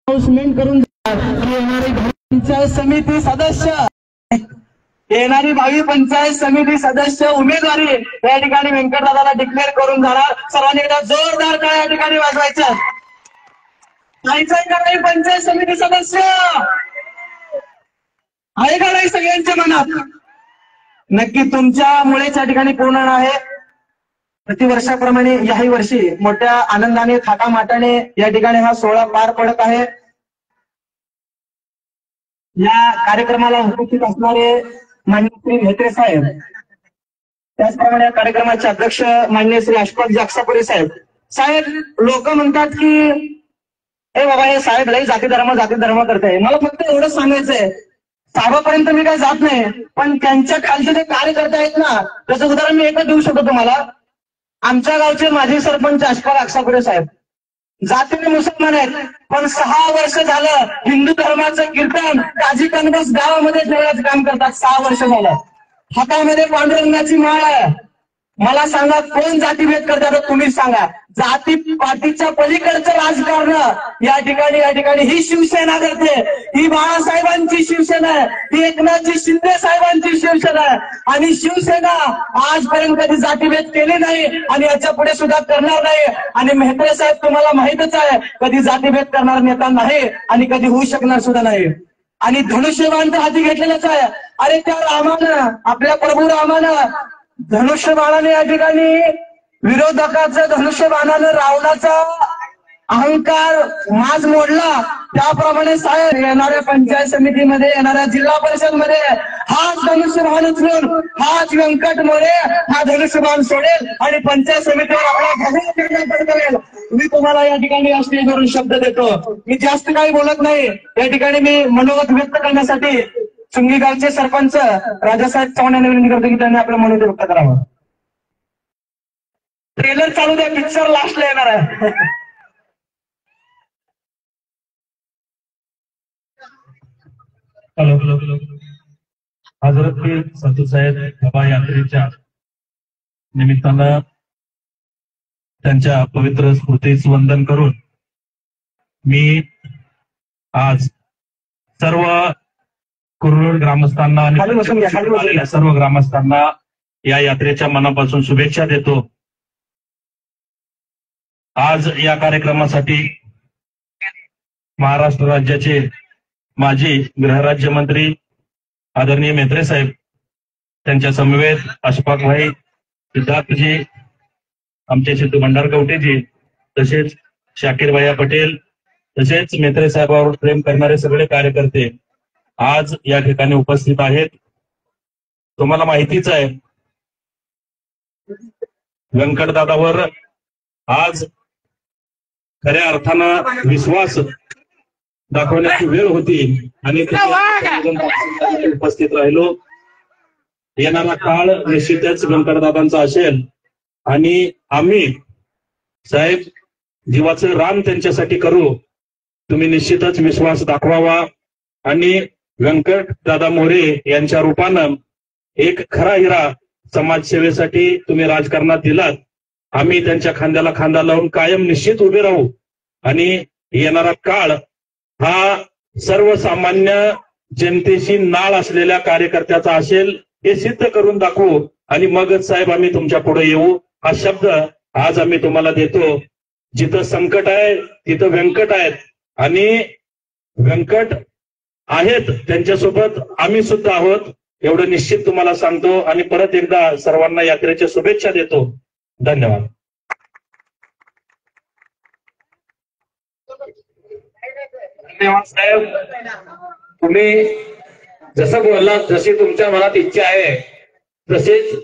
Announcement करून येणारी पंचायत समिती सदस्य येणारी भावी पंचायत समिती सदस्य उमेदवारी या ठिकाणी व्यंकटदादाला डिक्लेअर करून जाणार. सर्वांनी एकदा जोरदार टाळ्या या ठिकाणी वाजवायच्या. जायचंय का नाही पंचायत समिती सदस्य? आहे का नाही सगळ्यांच्या मनात? नक्की तुमच्यामुळेच या ठिकाणी पूर्ण आहे. प्रतिवर्षाप्रमाणे याही वर्षी मोठ्या आनंदाने थाटामाटाने या ठिकाणी हा सोहळा पार पडत आहे. या कार्यक्रमाला उपस्थित असणारे माननीय श्री म्हेत्रे साहेब, त्याचप्रमाणे या कार्यक्रमाचे अध्यक्ष माननीय श्री अशफाक जागसापुरे साहेब. साहेब, लोक म्हणतात की ए बाबा हे साहेब लई जाती धर्म करताय. मला फक्त एवढंच सांगायचंय, साहेबापर्यंत मी काही जात नाही, पण त्यांच्या खालचे जे कार्यकर्ते आहेत ना, त्याचं उदाहरण मी एकच देऊ शकतो तुम्हाला. आमच्या गावचे माजी सरपंच अशफाक जागसापुरे साहेब जातीने मुसलमान आहेत, पण 6 वर्ष झालं हिंदू धर्माचं कीर्तन काजी कनबस गावामध्ये ठेवण्याचं काम करतात. 6 वर्ष झालं. हातामध्ये पांडुरंगाची माळ आहे. मला सांगा कोण जातीभेद करतात? तुम्हीच सांगा. जाती पातीच्या पलीकडचं राजकारण या ठिकाणी ही शिवसेना करते. ही बाळासाहेबांची शिवसेना आहे, ही एकनाथजी शिंदे साहेबांची शिवसेना आहे. आणि शिवसेना आजपर्यंत कधी जातीभेद केले नाही आणि याच्या पुढे सुद्धा करणार नाही. आणि मेहत्रे साहेब तुम्हाला माहितच आहे, कधी जातीभेद करणार नेता नाही आणि कधी होऊ शकणार सुद्धा नाही. आणि धनुष्यबाण तर हाती घेतलेलंच आहे. अरे त्या रामानं, आपल्या प्रभू रामानं धनुष्यबाणाने या ठिकाणी विरोधकाचं धनुष्यबाणानं रावणाचा अहंकार माज मोडला. त्याप्रमाणे साहेब येणाऱ्या पंचायत समितीमध्ये, येणाऱ्या जिल्हा परिषदमध्ये हाच धनुष्यबाण उचलून हाच व्यंकट मोरे हा धनुष्यबाण सोडेल आणि पंचायत समितीवर आपला भगवा करेल. मी तुम्हाला या ठिकाणी या स्टेजवरून शब्द देतो. मी जास्त काही बोलत नाही. या ठिकाणी मी मनोगत व्यक्त करण्यासाठी चुंगी गावचे सरपंच राजासाहेब चव्हाण यांना विनंती करतो की त्यांनी आपलं मनोगत व्यक्त करावं. ट्रेलर चालू द्या, पिक्चर लास्टला येणार आहे. हॅलो. हजरत संतू साहेब बाबा यात्रेच्या निमित्तानं त्यांच्या पवित्र स्मृतीस वंदन करून मी आज सर्व कुरुळ ग्रामस्थांना आणि सर्व ग्रामस्थांना या यात्रेच्या मनापासून शुभेच्छा देतो. आज या कार्यक्रमासाठी महाराष्ट्र राज्याचे माजी गृहराज्यमंत्री आदरणीय म्हेत्रे साहेब, त्यांच्या समवेत अशफाक भाई, सिद्धार्थजी, आमचे सिद्धू भंडारकवटेजी, तसेच शाकीर भैया पटेल, तसेच म्हेत्रे साहेबांवर प्रेम करणारे सगळे कार्यकर्ते आज या ठिकाणी उपस्थित आहेत. तुम्हाला माहितीच आहे, व्यंकटदादावर आज खऱ्या अर्थानं विश्वास दाखवण्याची वेळ होती आणि उपस्थित राहिलो. येणारा काळ निश्चितच व्यंकटदादांचा असेल आणि आम्ही साहेब जीवाचं रान त्यांच्यासाठी करू. तुम्ही निश्चितच विश्वास दाखवावा आणि व्यंकट दादा मोरे यांच्या रूपानं एक खरा हिरा समाजसेवेसाठी तुम्ही राजकारणात दिलात. आम्ही त्यांच्या खांद्याला खांदा लावून कायम निश्चित उभे राहू आणि येणारा काळ हा सर्वसामान्य जनतेशी नाळ असलेल्या कार्यकर्त्याचा असेल हे सिद्ध करून दाखवू आणि मगच साहेब आम्ही तुमच्या पुढे येऊ. हा शब्द आज आम्ही तुम्हाला देतो. जिथं संकट आहे तिथं व्यंकट आहेत आणि व्यंकट आहेत त्यांच्यासोबत आम्ही सुद्धा आहोत एवढं निश्चित तुम्हाला सांगतो आणि परत एकदा सर्वांना यात्रेच्या शुभेच्छा देतो. धन्यवाद. धन्यवाद साहेब. तुम्ही जसं बोललात, जशी तुमच्या मनात इच्छा आहे तसेच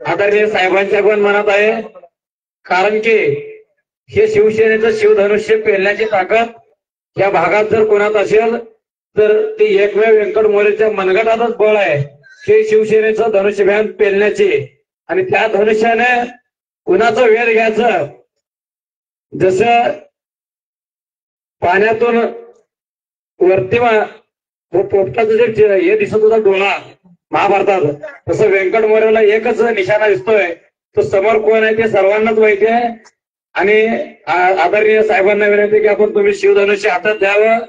आदरणीय साहेबांच्या पण मनात आहे. कारण की हे शिवसेनेचं शिवधनुष्य पेलण्याची ताकद या भागात जर कोणात असेल तर ती एकमेव व्यंकट मोरेच्या मनगटातच बळ आहे. हे शिवसेनेचं धनुष्यबाण पेलण्याची आणि त्या धनुष्याने कुणाचं वेळ घ्यायचं. जसं पाण्यातून वरती पोपटाचं जे हे दिसत होता डोळा महाभारतात, तसं व्यंकट मोरेला एकच निशाणा दिसतोय. तो समोर कोण आहे ते सर्वांनाच माहिती आहे. आणि आदरणीय साहेबांना विनंती की आपण तुम्ही शिवधनुष्य हातात द्यावं.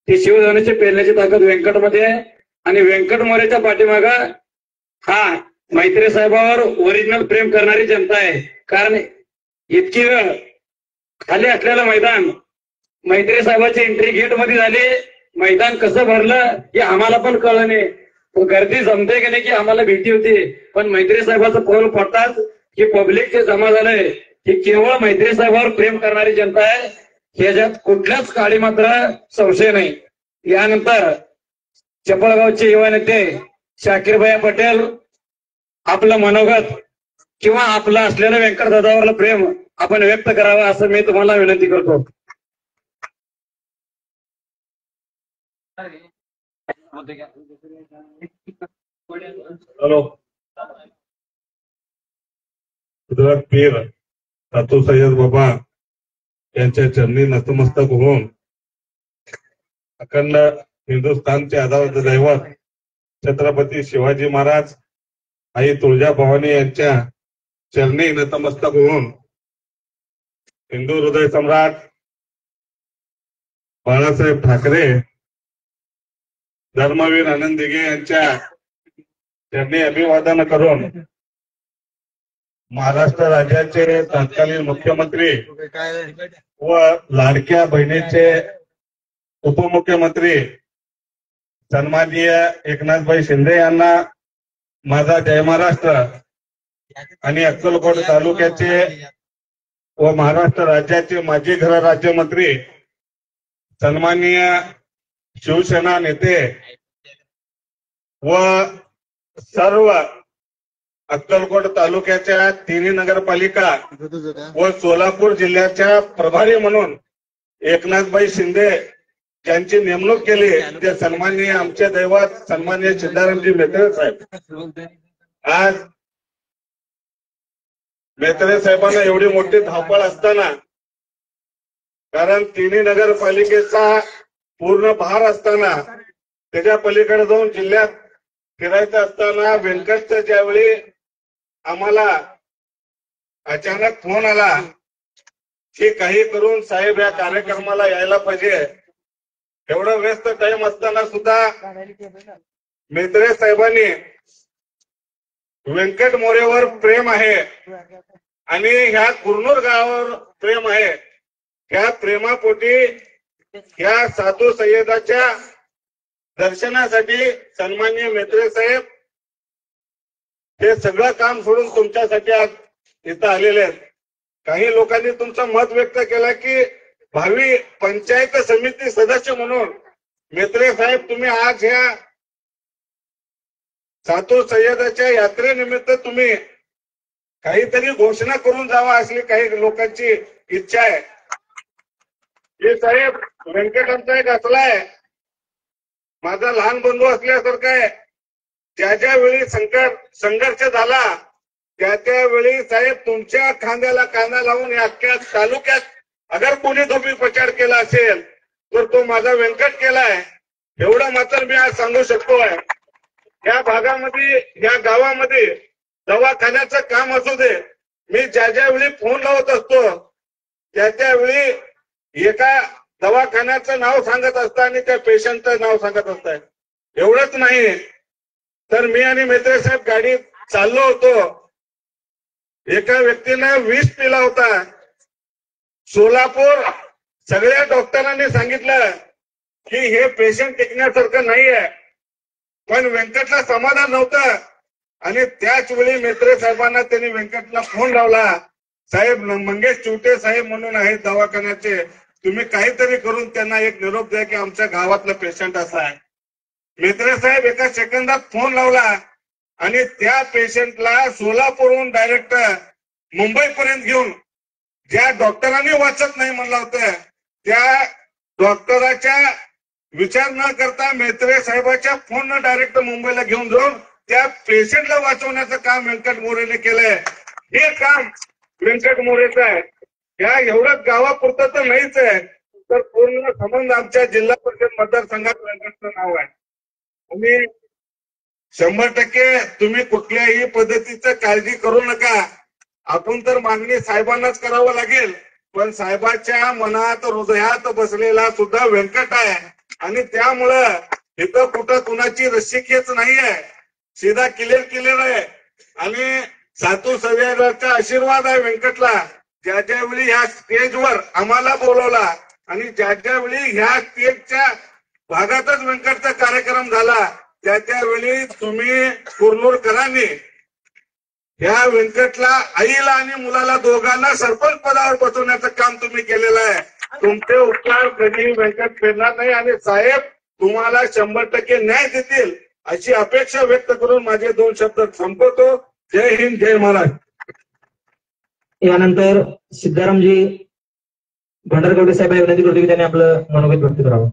ती शिवधनुष्य पेलण्याची ताकद व्यंकटमध्ये आहे आणि व्यंकट मोरेच्या पाठीमाग हा मैत्री साहेबावर ओरिजिनल प्रेम करणारी जनता आहे. कारण इतकी वेळ खाली असलेलं मैदान मैत्री साहेबांची एंट्री गेट मध्ये झाली. मैदान कसं भरलं हे आम्हाला पण कळलं नाही. गर्दी जमते की नाही की आम्हाला भीती होती. पण मैत्री साहेबाचं पाऊल पडताच की पब्लिक जे जमा झालंय ही केवळ मैत्री साहेबांवर प्रेम करणारी जनता आहे. ह्याच्यात कुठल्याच काळी मात्र संशय नाही. यानंतर चपळगावचे युवा नेते शाकीरभाई पटेल आपलं मनोगत किंवा आपलं असलेलं व्यंकटदादावरलं प्रेम आपण व्यक्त करावं असं मी तुम्हाला विनंती करतो. हॅलो, कुदरत पीर सातू सय्यद बाबा यांच्या चरणी नतमस्तक होऊन अखंड हिंदुस्थानचे आधार दैवत छत्रपती शिवाजी महाराज आई तुळजाभवानी यांच्या चरणी नतमस्तक होऊन हिंदू हृदय सम्राट बाळासाहेब ठाकरे धर्मवीर आनंद दिघे यांच्या चरणी अभिवादन करून महाराष्ट्र राज्याचे तत्कालीन मुख्यमंत्री व लाडक्या बहिणीचे उपमुख्यमंत्री सन्माननीय एकनाथभाई शिंदे यांना माझा जय महाराष्ट्र आणि अक्कलकोट तालुक्याचे व महाराष्ट्र राज्याचे माजी गृह राज्यमंत्री सन्माननीय शिवसेना नेते व सर्व अक्कलकोट तालुक्याच्या तिन्ही नगरपालिका व सोलापूर जिल्ह्याच्या प्रभारी म्हणून एकनाथभाई शिंदे ज्यांची नेमणूक केली ते सन्माननीय आमचे दैवत सन्माननीय सिद्धारामजी मेत्रे साहेब. आज मेत्रे साहेबांना एवढी मोठी धावपळ असताना कारण तिन्ही नगरपालिकेचा पूर्ण भार असताना त्याच्या पलीकडे जाऊन जिल्ह्यात फिरायचं असताना व्यंकटचं ज्यावेळी आम्हाला अचानक फोन आला की काही करून साहेब या कार्यक्रमाला यायला पाहिजे. एवढं व्यस्त टाइम असताना सुद्धा मेत्रे साहेबांनी व्यंकट मोरेवर प्रेम आहे आणि ह्या कुरनूर गावावर प्रेम आहे. ह्या प्रेमापोटी ह्या साधू सय्यदाच्या दर्शनासाठी सन्माननीय मेत्रे साहेब हे सगळं काम सोडून तुमच्यासाठी आज इथं आलेले आहेत. काही लोकांनी तुमचं मत व्यक्त केलं की भावी पंचायत समिती सदस्य म्हणून मेत्रे साहेब तुम्ही आज ह्या साधू सय्यदाच्या यात्रेनिमित्त तुम्ही काहीतरी घोषणा करून जावा अशी काही लोकांची इच्छा आहे. हे साहेब व्यंकट आमचा एक असला आहे माझा लहान बंधू असल्यासारखा आहे. ज्या ज्या वेळी संघर्ष झाला त्या त्यावेळी साहेब तुमच्या खांद्याला कांदा लावून या अख्ख्या तालुक्यात अगर कोणी धोबी प्रचार केला असेल तर तो माझा व्यंकट केलाय. एवढं मात्र मी आज सांगू शकतोय. या भागामध्ये या गावामध्ये दवाखान्याचं काम असू दे मी ज्या ज्या वेळी फोन लावत असतो त्या त्यावेळी एका दवाखान्याचं नाव सांगत असतं आणि त्या पेशंटचं नाव सांगत असताय. एवढंच नाही तर मी आणि मेत्रे साहेब गाडीत चाललो होतो. एका व्यक्तीने विष पिला होता. सोलापूर सगळ्या डॉक्टरांनी सांगितलं की हे पेशंट टिकण्यासारखं नाहीये. पण व्यंकटला समाधान नव्हतं आणि त्याच वेळी मेत्रे साहेबांना त्यांनी व्यंकटला फोन लावला. साहेब मंगेश चिवटे साहेब म्हणून आहेत दवाखान्याचे तुम्ही काहीतरी करून त्यांना एक निरोप द्या की आमच्या गावातलं पेशंट असा आहे. मेत्रे साहेब एका सेकंदात फोन लावला आणि त्या पेशंटला सोलापूरहून डायरेक्ट मुंबईपर्यंत घेऊन ज्या डॉक्टरांनी वाचत नाही म्हणलं होतं त्या डॉक्टराच्या विचार न करता मेत्रे साहेबाच्या फोन डायरेक्ट मुंबईला घेऊन जाऊन त्या पेशंटला वाचवण्याचं काम व्यंकट मोरेने केलंय. हे काम व्यंकट मोरेचं आहे. या एवढंच गावापुरतं तर नाहीच आहे तर पूर्ण संबंध आमच्या जिल्हा परिषद मतदारसंघात व्यंकटचं नाव आहे. आणि 100% तुम्ही कुठल्याही पद्धतीचं काळजी करू नका. आपण तर मागणी साहेबांनाच करावं लागेल पण साहेबांच्या मनात हृदयात बसलेला सुद्धा व्यंकट आहे आणि त्यामुळं इथं कुठं कुणाची रस्सीखेच नाहीये, सीधा क्लिअर आहे. आणि सातू सव्याचा आशीर्वाद आहे व्यंकटला. ज्या ज्यावेळी ह्या स्टेजवर आम्हाला बोलवला आणि ज्या ज्यावेळी ह्या स्टेजच्या भागातच व्यंकटचा कार्यक्रम झाला त्या त्यावेळी तुम्ही कुरनूरकरांनी ह्या व्यंकटला, आईला आणि मुलाला दोघांना सरपंच पदावर बसवण्याचं काम तुम्ही केलेलं आहे. तुमचे उपचार कधी व्यंकट फेडणार नाही आणि साहेब तुम्हाला 100% न्याय देतील अशी अपेक्षा व्यक्त करून माझे 2 शब्द संपवतो. जय हिंद, जय महाराष्ट्र. यानंतर सिद्धारामजी भंडारगवडे साहेब विनंती करतो की त्यांनी आपलं मनोगत व्यक्त करावं.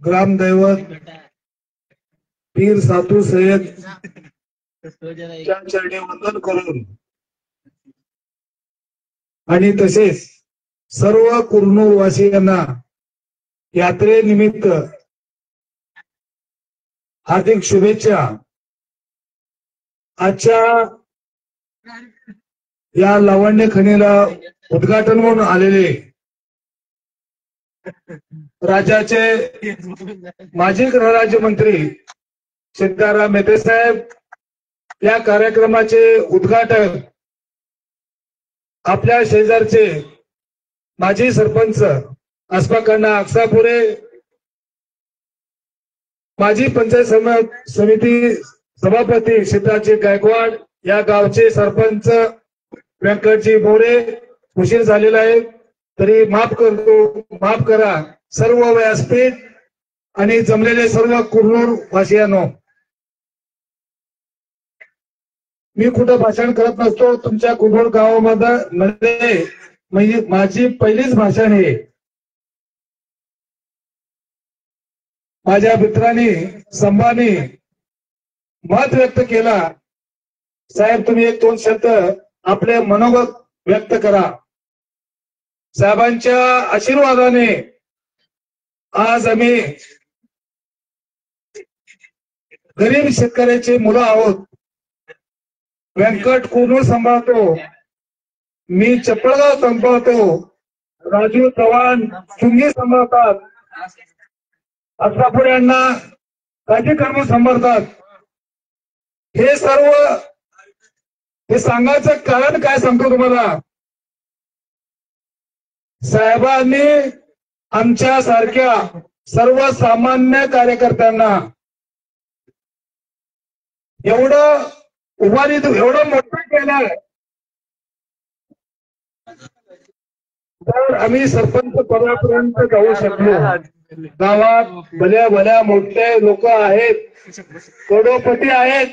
ग्रामदैवत पीर सातू सय्यद चरणी वंदन करून आणि तसेच सर्व कुरनूर वासियांना यात्रेनिमित्त हार्दिक शुभेच्छा. आजच्या या लावण्य खणीला उद्घाटन म्हणून आलेले राज्याचे माजी गृहराज्यमंत्री सिद्धाराम मेहते साहेब या कार्यक्रमाचे उद्घाटन आपल्या शेजारचे माजी सरपंच अस्फाकण्णा अक्सापुरे, माजी पंचायत समिती सभापती सिद्धाजी गायकवाड, या गावचे सरपंच व्यंकटजी मोरे. उशीर झालेला आहे तरी माफ करा सर्व व्यासपीठ आणि जमलेले सर्व कुरनूर वासियांनो. मी कुठं भाषण करत नसतो. तुमच्या कुरनूर गावामध्ये म्हणजे माझी पहिलीच भाषण आहे. माझ्या मित्रांनी संभानी मत व्यक्त केला. साहेब तुम्ही 1-2 शब्द आपले मनोगत व्यक्त करा. साहेबांच्या आशीर्वादाने आज आम्ही गरीब शेतकऱ्याचे मुलं आहोत. व्यंकट कुरनूर सांभाळतो, मी चप्पळगाव सांभाळतो, राजू चव्हाण चुंगी सांभाळतात, असापुरे यांना काजीकर्म सांभाळतात. हे सर्व हे सांगायचं कारण काय सांगतो तुम्हाला. साहेबांनी आमच्या सारख्या सर्वसामान्य कार्यकर्त्यांना एवढं उभारीत एवढं मोठं केलं. तर आम्ही सरपंच पदापर्यंत जाऊ शकलो. गावात भल्या मोठे लोक आहेत, करोडपती आहेत.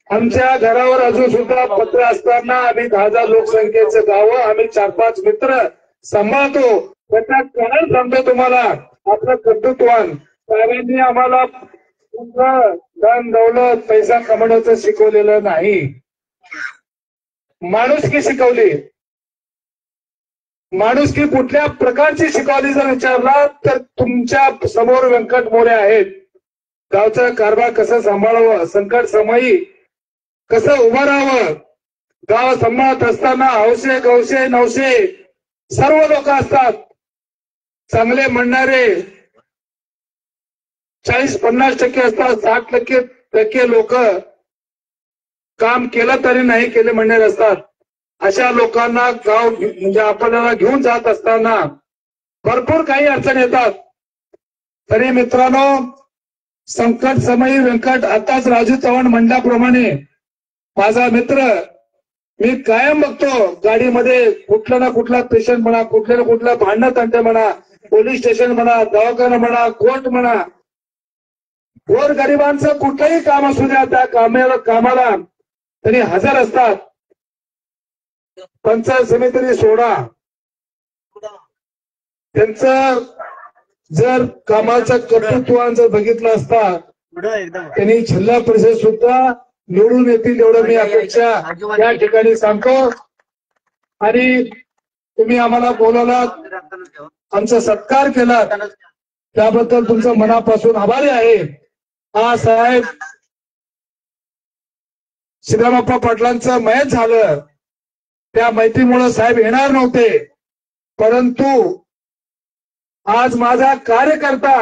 आमच्या घरावर अजून सुद्धा पत्र असताना आम्ही 10,000 लोकसंख्येचं गाव आम्ही 4-5 मित्र सांभाळतो. त्याचं कारण सांगतो तुम्हाला. आपलं कर्तृत्वान साहेबांनी आम्हाला धन दौलत पैसा कमवण्याचं शिकवलेलं नाही, माणुसकी शिकवली. माणुसकी कुठल्या प्रकारची शिकवली जर विचारला तर तुमच्या समोर व्यंकट मोरे आहेत. गावचा कारभार कसं सांभाळावं, संकट समयी कसं उभं राहावं. गाव सांभाळत असताना हौसे गौसे नवसे सर्व लोक असतात. चांगले म्हणणारे 40-50% असतात, 60% लोक काम केलं तरी नाही केले म्हणणारे असतात. अशा लोकांना गाव म्हणजे आपल्याला घेऊन जात असताना भरपूर काही अडचण येतात. तरी मित्रांनो, संकट समयी व्यंकट, आताच राजू चव्हाण म्हणल्याप्रमाणे माझा मित्र, मी कायम बघतो गाडीमध्ये कुठला ना कुठला पेशंट म्हणा, कुठल्या ना कुठला भांडण तंटे म्हणा, पोलीस स्टेशन म्हणा, दवाखाना म्हणा, कोर्ट म्हणा, गोर गरिबांचं कुठलंही काम असू द्या त्या कामाला तरी हजर असतात. पंचायत समितीने सोडा, त्यांचं जर कामाचं कर्तृत्व जर बघितलं असता त्यांनी जिल्हा परिषद सुद्धा निवडून येतील एवढं मी अपेक्षा या ठिकाणी सांगतो. आणि तुम्ही आम्हाला बोलवलात, आमचा सत्कार केला, त्याबद्दल तुमचं मनापासून आभारी आहे. हा साहेब श्रीरामप्पा पाटलांचं मयत झालं, त्या मैत्रीमुळे साहेब येणार नव्हते. परंतु आज माझा कार्यकर्ता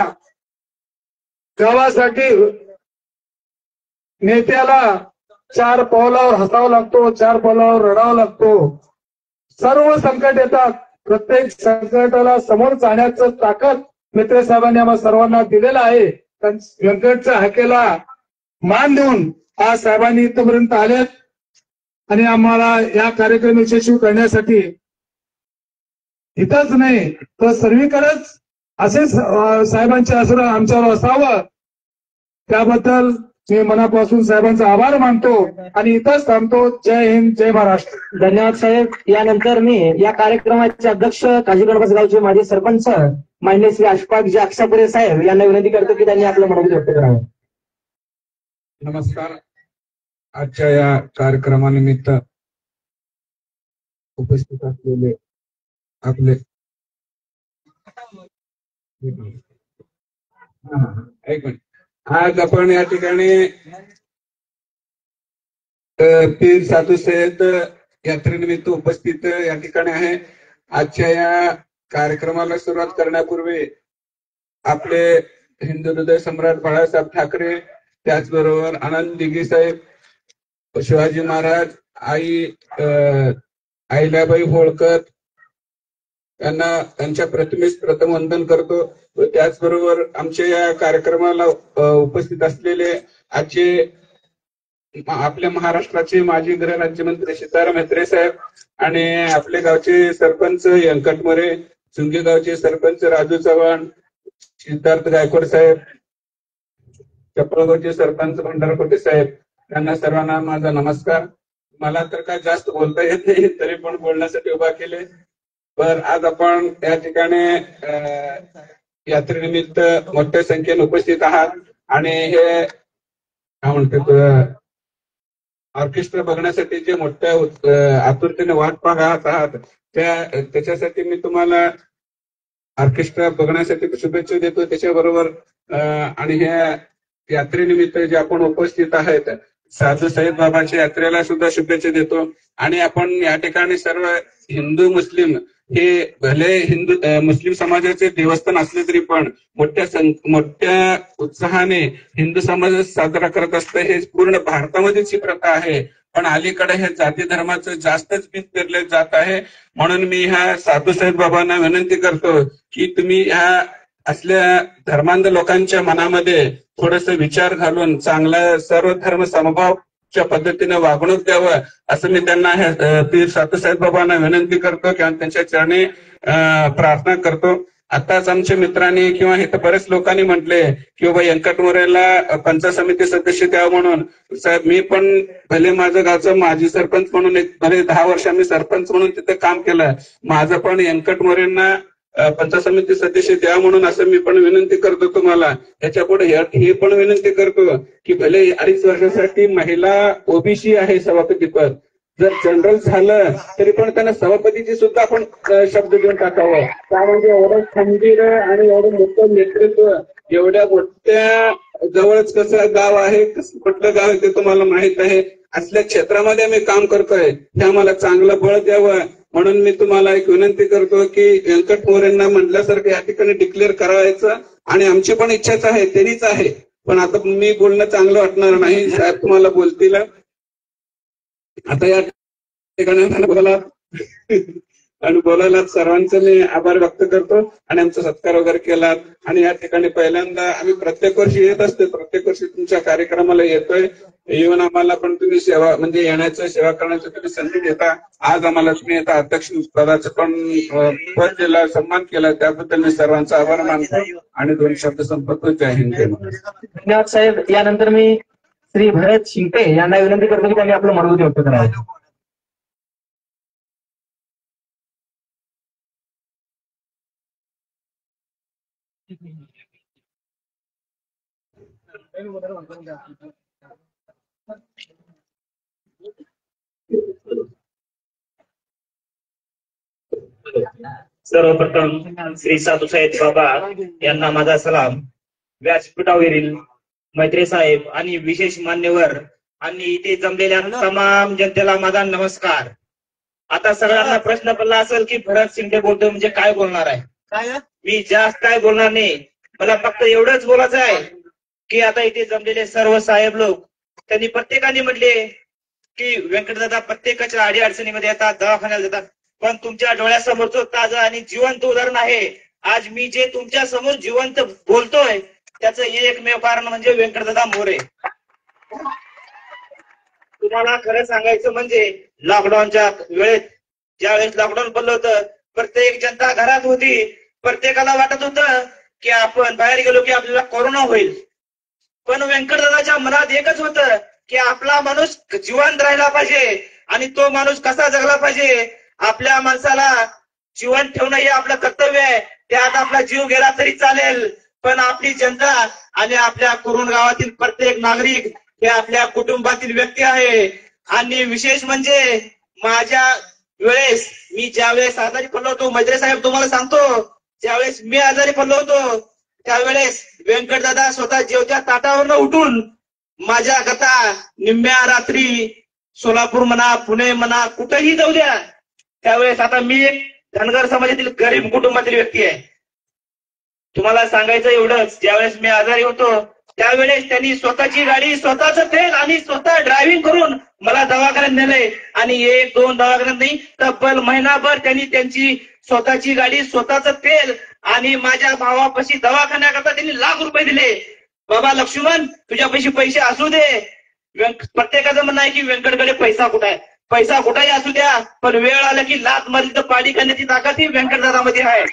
गावासाठी नेत्याला 4 पावलावर हसावं लागतो, 4 पावलावर रडावं लागतो. सर्व संकट येतात, प्रत्येक संकटाला समोर जाण्याचं ताकद मित्र साहेबांनी आम्हाला सर्वांना दिलेलं आहे. व्यंकटच्या हाकेला मान देऊन आज साहेबांनी इथपर्यंत आलेत आणि आम्हाला या कार्यक्रम यशस्वी करण्यासाठी इथंच नाही तर सर्वीकडेच असेच साहेबांचे आशीर्वाद आमच्यावर असावं, त्याबद्दल मी मनापासून साहेबांचा आभार मानतो आणि इथंच थांबतो. जय हिंद, जय महाराष्ट्र. धन्यवाद साहेब. यानंतर मी या कार्यक्रमाचे अध्यक्ष काजीगडबस गावचे माजी सरपंच मान्य श्री अशफाक जागसापुरे साहेब यांना विनंती करतो की त्यांनी आपलं मनोगत व्यक्त करावं. नमस्कार. आजच्या या कार्यक्रमानिमित्त उपस्थित असलेले आपले एक मिनिट. आज आपण या ठिकाणी पीर साधू सय्यद यात्रेनिमित्त उपस्थित या ठिकाणी आहे. आजच्या या कार्यक्रमाला सुरुवात करण्यापूर्वी आपले हिंदू हृदय सम्राट बाळासाहेब ठाकरे, त्याचबरोबर आनंद दिघे साहेब, शिवाजी महाराज, अहिल्याबाई होळकर यांना त्यांच्या प्रतिमेस प्रथम वंदन करतो. व त्याचबरोबर आमच्या या कार्यक्रमाला उपस्थित असलेले आजचे आपल्या महाराष्ट्राचे माजी गृहराज्यमंत्री सीताराम म्हेत्रे साहेब आणि आपले गावचे सरपंच व्यंकट मोरे, चुंगी गावचे सरपंच राजू चव्हाण, सिद्धार्थ गायकवाड साहेब, चपळगावचे सरपंच भंडारकोटे साहेब, त्यांना सर्वांना माझा नमस्कार. मला तर काय जास्त बोलता येत नाही, तरी पण बोलण्यासाठी उभा केले. तर आज आपण या ठिकाणी यात्रेनिमित्त मोठ्या संख्येने उपस्थित आहात आणि हे काय म्हणतात ऑर्केस्ट्रा बघण्यासाठी जे मोठ्या आतुरतेने वाट पाहत आहात त्याच्यासाठी मी तुम्हाला ऑर्केस्ट्रा बघण्यासाठी शुभेच्छा देतो. त्याच्याबरोबर आणि ह्या यात्रेनिमित्त जे आपण उपस्थित आहेत साधू सय्यद बाबांच्या यात्रेला सुद्धा शुभेच्छा देतो. आणि आपण या ठिकाणी सर्व हिंदू मुस्लिम हे भले हिंदू मुस्लिम समाजाचे देवस्थान असले तरी पण मोठ्या उत्साहाने हिंदू समाज साजरा करत असतं. हे पूर्ण भारतामध्येच ही प्रथा आहे, पण अलीकडे हे जाती धर्माचं जास्तच बीज पेरले जात आहे. म्हणून मी ह्या साधू सय्यद बाबांना विनंती करतो की तुम्ही ह्या असल्या धर्मांध लोकांच्या मनामध्ये थोडस विचार घालून चांगला सर्व धर्म समभावच्या पद्धतीने वागणूक द्यावं असं मी त्यांना पीर साधू सय्यद बाबांना विनंती करतो किंवा त्यांच्या चरणी प्रार्थना करतो. आताच आमच्या मित्रांनी किंवा इथं बरेच लोकांनी म्हटले की बाबा व्यंकट मोरेला पंचायत समिती सदस्य द्यावं म्हणून. साहेब मी पण भले माझं गावचं माजी सरपंच म्हणून भले 10 वर्ष मी सरपंच म्हणून तिथे काम केलं, माझं पण व्यंकट मोरेंना पंचायत समिती सदस्य द्या म्हणून असं मी पण विनंती करतो तुम्हाला. याच्या पुढे हे पण विनंती करतो की भले 2.5 वर्षासाठी महिला ओबीसी आहे सभापतीपद, जर जनरल झालं तरी पण त्यांना सभापतीची सुद्धा आपण शब्द देऊन टाकावं. त्यामध्ये एवढं खंबीर आणि एवढं मोठं नेतृत्व, एवढ्या मोठ्या जवळच कसं गाव आहे, कुठलं गाव आहे ते तुम्हाला माहित आहे, असल्या क्षेत्रामध्ये आम्ही काम करतोय, हे आम्हाला चांगलं बळ द्यावं. म्हणून मी तुम्हाला एक विनंती करतो की व्यंकट मोरेंना म्हटल्यासारखं या ठिकाणी डिक्लेअर करायचं. आणि आमची पण इच्छाच आहे, त्यांनीच आहे, पण आता मी बोलणं चांगलं वाटणार नाही, साहेब तुम्हाला बोलतील. आता या ठिकाणी बोलायला सर्वांचं मी आभार व्यक्त करतो आणि आमचा सत्कार वगैरे केला. आणि या ठिकाणी पहिल्यांदा आम्ही प्रत्येक वर्षी येत असतो, प्रत्येक वर्षी तुमच्या कार्यक्रमाला येतोय, येऊन आम्हाला पण तुम्ही सेवा म्हणजे येण्याचं सेवा करण्याचं तुम्ही संधी देता. आज आम्हाला तुम्ही आता अध्यक्ष पदाचं पण पद दिला, सन्मान केला, त्याबद्दल मी सर्वांचा आभार मानतो आणि 2 शब्द संपतो. जय हिंद. धन्यवाद साहेब. यानंतर मी श्री भरत शिंगटे यांना विनंती करतो की त्यांनी आपलं मनोगत व्यक्त करावं. सर्वप्रथम श्री साधू सय्यद बाबा यांना माझा सलाम. व्यासपीठावरील मैत्री साहेब आणि विशेष मान्यवर आणि इथे जमलेल्या तमाम जनतेला माझा नमस्कार. आता सगळ्यांना प्रश्न पडला असेल की भरत शिंदे बोलतो म्हणजे काय बोलणार आहे. मी जास्त काय बोलणार नाही. मला फक्त एवढंच बोलायचं आहे की आता इथे जमलेले सर्व साहेब लोक त्यांनी प्रत्येकाने म्हटले की व्यंकटदादा प्रत्येकाच्या अडीअडचणीमध्ये येतात, दवाखान्यात जातात, पण तुमच्या डोळ्यासमोरचं ताजं आणि जिवंत उदाहरण आहे. आज मी जे तुमच्या समोर जिवंत बोलतोय त्याचं एकमेव कारण म्हणजे व्यंकटदादा मोरे. तुम्हाला खरं सांगायचं म्हणजे लॉकडाऊनच्या वेळेत ज्यावेळेस लॉकडाऊन पडलं होतं प्रत्येक जनता घरात होती. प्रत्येकाला वाटत होतं की आपण बाहेर गेलो की आपल्याला कोरोना होईल, पण व्यंकटदादाच्या मनात एकच होतं की आपला माणूस जिवंत राहिला पाहिजे आणि तो माणूस कसा जगला पाहिजे. आपल्या माणसाला जिवंत ठेवणं हे आपलं कर्तव्य आहे. त्यात आपला जीव गेला तरी चालेल, पण आपली जनता आणि आपल्या कुरुण गावातील प्रत्येक नागरिक हे आपल्या कुटुंबातील व्यक्ती आहे. आणि विशेष म्हणजे माझ्या वेळेस मी ज्यावेळेस आजारी पडलो होतो, मैत्रे साहेब तुम्हाला सांगतो, ज्यावेळेस मी आजारी पडलो होतो त्यावेळेस व्यंकटदादा स्वतः जेवत्या ताटावरनं उठून माझ्या कथा निम्म्या रात्री सोलापूर म्हणा, पुणे म्हणा, कुठेही जाऊ द्या. त्यावेळेस आता मी एक धनगर समाजातील गरीब कुटुंबातील व्यक्ती आहे. तुम्हाला सांगायचं एवढंच, ज्यावेळेस मी आजारी होतो त्यावेळेस त्यांनी स्वतःची गाडी, स्वतःचं तेल आणि स्वतः ड्रायव्हिंग करून मला दवाखान्यात नेले. आणि 1-2 दवाखान्यात नाही, तब्बल महिनाभर त्यांनी त्यांची स्वतःची गाडी, स्वतःचं तेल आणि माझ्या भावापाशी दवाखान्याकरता त्यांनी ₹1,00,000 दिले. बाबा लक्ष्मण तुझ्यापाशी पैसे असू दे. प्रत्येकाचं म्हणणं आहे की व्यंकटकडे पैसा कुठे आहे. पैसा कुठेही असू द्या, पण वेळ आला की लात मारली तर पाडी करण्याची ताकद ही व्यंकटदादामध्ये आहे.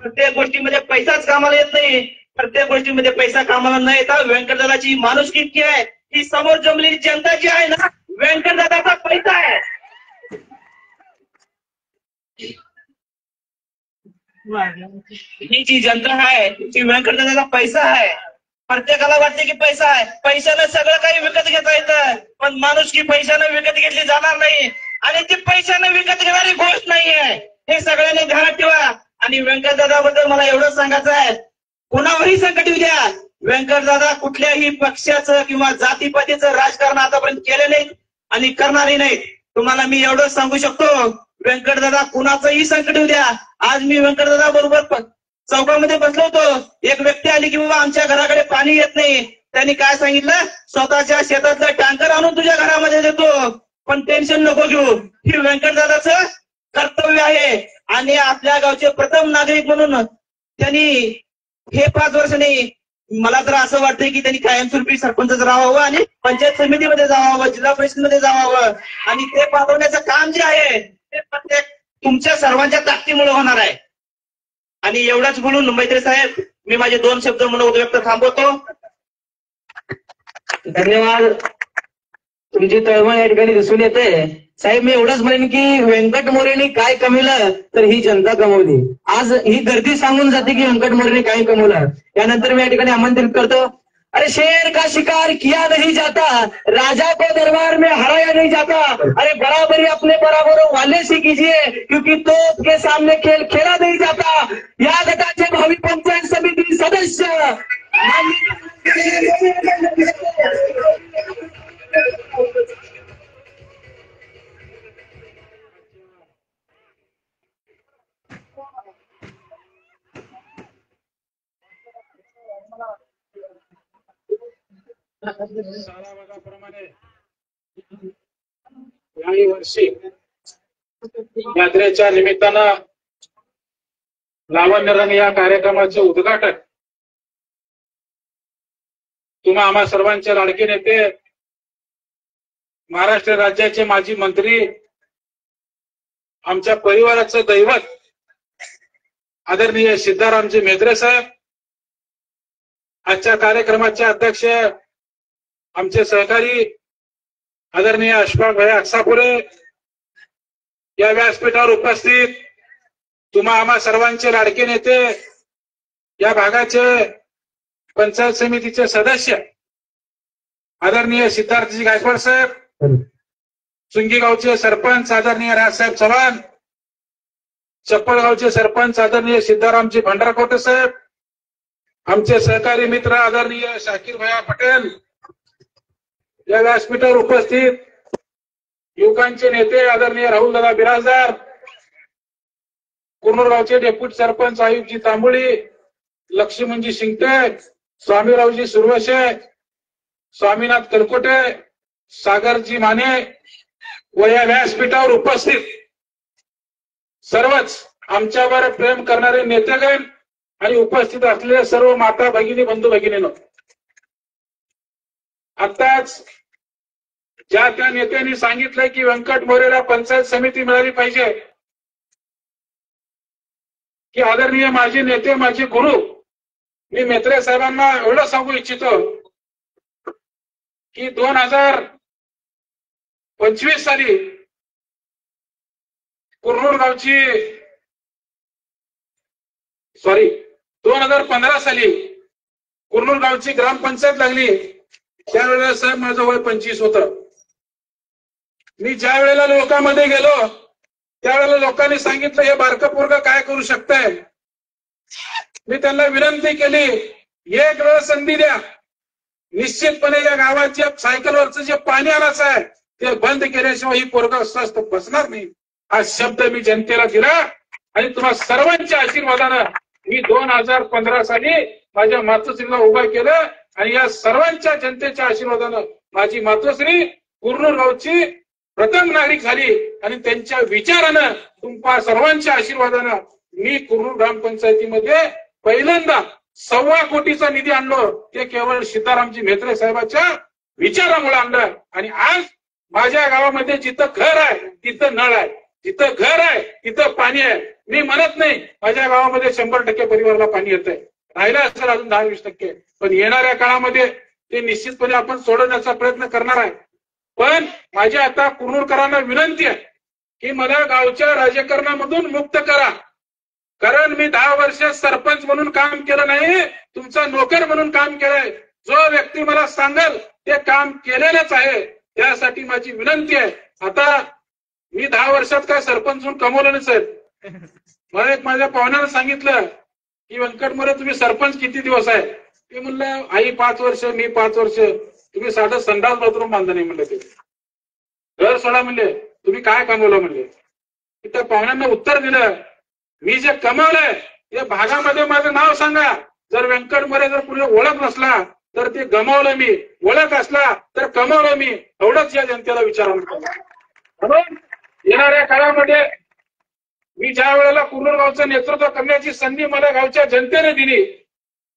प्रत्येक गोष्टीमध्ये पैसाच कामाला येत नाही. प्रत्येक गोष्टीमध्ये पैसा कामाला न येता व्यंकटदादाची माणुसकी इतकी आहे की समोर जमलेली जनता जी आहे ना, व्यंकटदादाचा पैसा आहे. ही जी जनता आहे ती व्यंकटदादाचा पैसा आहे. प्रत्येकाला वाटते की पैसा आहे, पैशानं सगळं काही विकत घेता येतं, पण माणुसकी पैशानं विकत घेतली जाणार नाही आणि ती पैशानं विकत घेणारी गोष्ट नाहीये. हे सगळ्यांनी ध्यानात ठेवा. आणि व्यंकटदादाबद्दल मला एवढंच सांगायचं आहे, कुणावरही संकट येऊ द्या, व्यंकटदादा कुठल्याही पक्षाचं किंवा जातीपातीचं राजकारण आतापर्यंत केलं नाही आणि करणारही नाहीत. तुम्हाला मी एवढंच सांगू शकतो, व्यंकटदादा कुणाचंही संकट येऊ द्या. आज मी व्यंकटदादा बरोबर चौकामध्ये बसलो होतो, एक व्यक्ती आली की बाबा आमच्या घराकडे पाणी येत नाही. त्यांनी काय सांगितलं, स्वतःच्या शेतातलं टँकर आणून तुझ्या घरामध्ये देतो, पण टेन्शन नको घेऊ. ही व्यंकटदादाचं कर्तव्य आहे. आणि आपल्या गावचे प्रथम नागरिक म्हणून त्यांनी हे 5 वर्ष नाही, मला तर असं वाटतंय की त्यांनी कायमस्वरूपी सरपंचच राहावं आणि पंचायत समितीमध्ये जावावं, जिल्हा परिषदेमध्ये जावावं. आणि ते पाठवण्याचं काम जे आहे ते प्रत्येक तुमच्या सर्वांच्या ताकदीमुळे होणार आहे. आणि एवढंच बोलून मैत्री साहेब मी माझे 2 शब्द म्हणून व्यक्त थांबवतो. धन्यवाद. तुमची तळमळ या ठिकाणी दिसून येते. साहेब मी एवढंच म्हणेन की व्यंकट मोरेने काय कमवलं तर ही जनता कमवली. आज ही गर्दी सांगून जाते की व्यंकट मोरेने काय कमवलं. यानंतर मी या ठिकाणी आमंत्रित करतो, अरे शेर का शिकार किया नहीं जाता, राजा को दरबार में हराया नहीं जाता, अरे बराबरी अपने बराबरों वाले से कीजिए क्योंकि तोप के सामने खेल खेला नहीं जाता. या गटाचे भावी पंचायत समिती सदस्य सालाबादाप्रमाणे याही वर्षी यात्रेच्या निमित्तानं लावण्य रंग या कार्यक्रमाचे उद्घाटन तुम्हा आम्हा सर्वांचे लाडके नेते, महाराष्ट्र राज्याचे माजी मंत्री, आमच्या परिवाराचं दैवत आदरणीय सिद्धारामजी मेद्रे साहेब, आजच्या कार्यक्रमाचे अध्यक्ष आमचे सहकारी आदरणीय अशफाक भाई अक्सापुरे, या व्यासपीठावर उपस्थित तुम्हा आम्हा सर्वांचे लाडके नेते, या भागाचे पंचायत समितीचे सदस्य आदरणीय सिद्धार्थजी गायकवाड साहेब, चुंगीगावचे सरपंच आदरणीय राजसाहेब चव्हाण, चप्पळगावचे सरपंच आदरणीय सिद्धारामजी भंडारकोटे साहेब, आमचे सहकारी मित्र आदरणीय शाकीर भैया पटेल या व्यासपीठावर उपस्थित युवकांचे नेते आदरणीय राहुल दादा बिराजदार, कुर्नूर गावचे डेप्युटी सरपंच आयुबजी तांबोळी, लक्ष्मणजी शिंगटे, स्वामीरावजी सुरवशे, स्वामीनाथ कलकोटे, सागरजी माने व या व्यासपीठावर उपस्थित सर्वच आमच्यावर प्रेम करणारे नेतेगण आणि उपस्थित असलेले सर्व माता भगिनी बंधू भगिनींनो, आताच ज्या त्या नेत्यांनी सांगितलंय की व्यंकट मोरेला पंचायत समिती मिळाली पाहिजे, की आदरणीय माझे नेते माझे गुरु, मी मेत्रे साहेबांना एवढं सांगू इच्छितो की 2025 साली कुर्नूर गावची 2015 साली कुर्नूर गावची ग्रामपंचायत लागली, त्यावेळेला साहेब माझं वय 25 होतं. मी ज्या वेळेला लोकांमध्ये गेलो त्यावेळेला लोकांनी सांगितलं हे बारकं पोरगं काय करू शकतंय. मी त्यांना विनंती केली, एक वेळ संधी द्या, निश्चितपणे या गावाच्या सायकलवरचं जे पाणी आणायचं आहे ते बंद केल्याशिवाय ही पोरगं स्वस्त बसणार नाही. हा शब्द मी जनतेला दिला आणि तुम्हा सर्वांच्या आशीर्वादानं मी 2015 साली माझ्या मातोश्रीला उभं केलं आणि या सर्वांच्या जनतेच्या आशीर्वादानं माझी मातोश्री कुर्नूर गावची प्रथम नागरिक झाली आणि त्यांच्या विचारानं तुमच्या सर्वांच्या आशीर्वादानं मी कुर्नूर ग्रामपंचायतीमध्ये पहिल्यांदा 1.25 कोटीचा निधी आणलो. ते केवळ सीतारामजी म्हेत्रे साहेबांच्या विचारामुळे आणलं आणि आज माझ्या गावामध्ये जिथं घर आहे तिथं नळ आहे, जिथं घर आहे तिथं पाणी आहे. मी म्हणत नाही माझ्या गावामध्ये 100% परिवाराला पाणी येतंय, राहिलं असेल अजून 10-20%, पण येणाऱ्या काळामध्ये ते निश्चितपणे आपण सोडवण्याचा प्रयत्न करणार आहे. पण माझी आता कुर्नूरकरांना विनंती आहे की मला गावच्या राजकारणामधून मुक्त करा, कारण मी 10 वर्ष सरपंच म्हणून काम केलं नाही, तुमचा नोकर म्हणून काम केलंय. जो व्यक्ती मला सांगेल ते काम केलेलंच आहे, त्यासाठी माझी विनंती आहे. आता मी 10 वर्षात काय सरपंच म्हणून कमवलं नसेल. मला एक माझ्या पाहुण्यानं सांगितलं की व्यंकट मोरे तुम्ही सरपंच किती दिवस आहे. ते म्हणलं आई 5 वर्ष, मी 5 वर्ष. तुम्ही साधं संडास बाथरूम बांधलं नाही म्हणलं, ते घर सोडा म्हणले, तुम्ही काय कमवलं म्हणले. त्या पाहुण्यांना उत्तर दिलं, मी जे कमावलंय ते भागामध्ये माझं नाव सांगा. जर व्यंकट मोरे जर पुढे ओळख नसला तर ते गमावलं मी, ओळख असला तर कमावलं मी, एवढंच या जनतेला विचारायला. म्हणून येणाऱ्या काळामध्ये मी ज्या वेळेला कुर्नूर गावचं नेतृत्व करण्याची संधी मला गावच्या जनतेने दिली,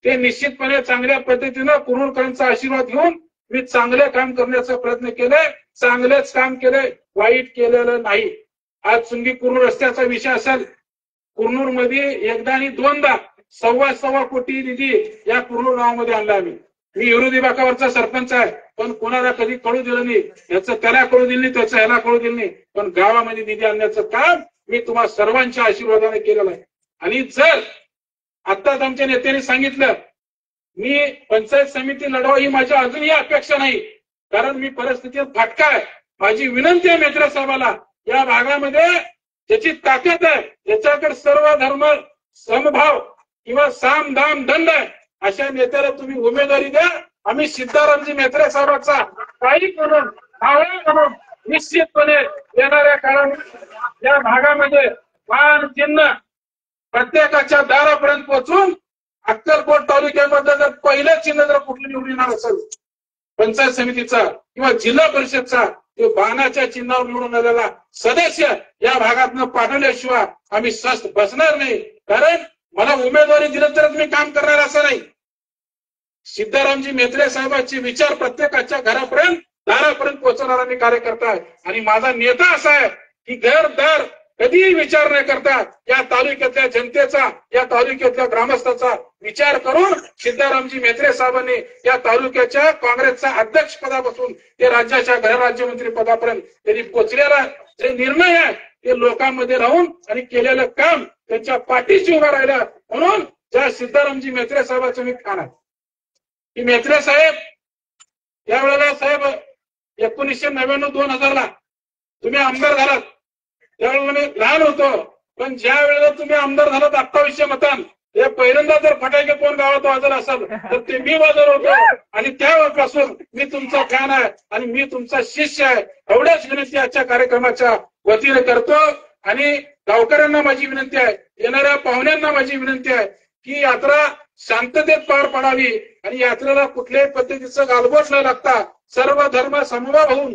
ते निश्चितपणे चांगल्या पद्धतीनं कुर्नूरकरांचा आशीर्वाद घेऊन मी चांगले काम करण्याचा प्रयत्न केलाय. चांगलेच काम केलंय, वाईट केलेलं नाही. आज सुंगी कुर्नूर रस्त्याचा विषय असेल, कुर्नूर मध्ये एकदा आणि दोनदा 1.25 कोटी निधी या कुर्नूर गावामध्ये आणला आम्ही. मी विरोधी बाकावरचा सरपंच आहे, पण कोणाला कधी कळू दिलं नाही. याचं त्याला कळू दिलं नाही, त्याचं ह्याला कळू दिलं नाही, पण गावामध्ये निधी आणण्याचं काम मी तुम्हा सर्वांच्या आशीर्वादाने केलेलं आहे. आणि जर आताच आमच्या नेत्यांनी सांगितलं मी पंचायत समिती लढवा, ही माझी अजूनही अपेक्षा नाही, कारण मी परिस्थितीत फाटका आहे. माझी विनंती आहे मेत्रे साहेबाला, या भागामध्ये ज्याची ताकद आहे, ज्याच्याकडे सर्व धर्म समभाव किंवा साम दाम दंड आहे, अशा नेत्याला तुम्ही उमेदवारी द्या. आम्ही सिद्धारामजी म्हेत्रे साहेबांचा काही करून म्हणून निश्चितपणे येणाऱ्या काळात या भागामध्ये मान चिन्ह प्रत्येकाच्या दारापर्यंत पोहोचून अक्कलकोट तालुक्यामध्ये जर पहिलं चिन्ह जर कुठलं निवडून येणार असेल पंचायत समितीचा किंवा जिल्हा परिषदचा, ते बाणाच्या चिन्हावर निवडून आलेला सदस्य या भागातनं पाठवल्याशिवाय आम्ही स्वस्थ बसणार नाही. कारण मला उमेदवारी दिलं तरच मी काम करणार असं नाही. सिद्धारामजी म्हेत्रे साहेबांचे विचार प्रत्येकाच्या घरापर्यंत दारापर्यंत पोहोचवणारा मी कार्यकर्ता आहे. आणि माझा नेता असा आहे की घरदार कधीही विचार न करता या तालुक्यातल्या जनतेचा, या तालुक्यातल्या ग्रामस्थाचा विचार करून सिद्धारामजी म्हेत्रे साहेबांनी या तालुक्याच्या काँग्रेसच्या अध्यक्षपदापासून ते राज्याच्या गृहराज्यमंत्री पदापर्यंत त्यांनी पोचलेला जे निर्णय आहे ते लोकांमध्ये राहून आणि केलेलं काम त्यांच्या पाठीशी उभा राहिला. म्हणून ज्या सिद्धारामजी म्हेत्रे साहेबांचं मी खाण आहे की म्हेत्रे साहेब त्यावेळेला साहेब 1999-2000 तुम्ही आमदार झालात, त्यावेळेला मी लहान होतो, पण ज्या वेळेला तुम्ही आमदार झालात 2800 मतांनी हे पहिल्यांदा जर फटाके कोण गावात वाजत असेल तर ते मी वाजत होतो आणि त्यापासून मी तुमचा फॅन आहे आणि मी तुमचा शिष्य आहे. एवढ्याच विनंती आजच्या कार्यक्रमाच्या वतीने करतो. आणि गावकऱ्यांना माझी विनंती आहे, येणाऱ्या पाहुण्यांना माझी विनंती आहे की यात्रा शांततेत पार पडावी आणि यात्रेला कुठल्याही पद्धतीचं गालबोट न लागता सर्व धर्म समभाव होऊन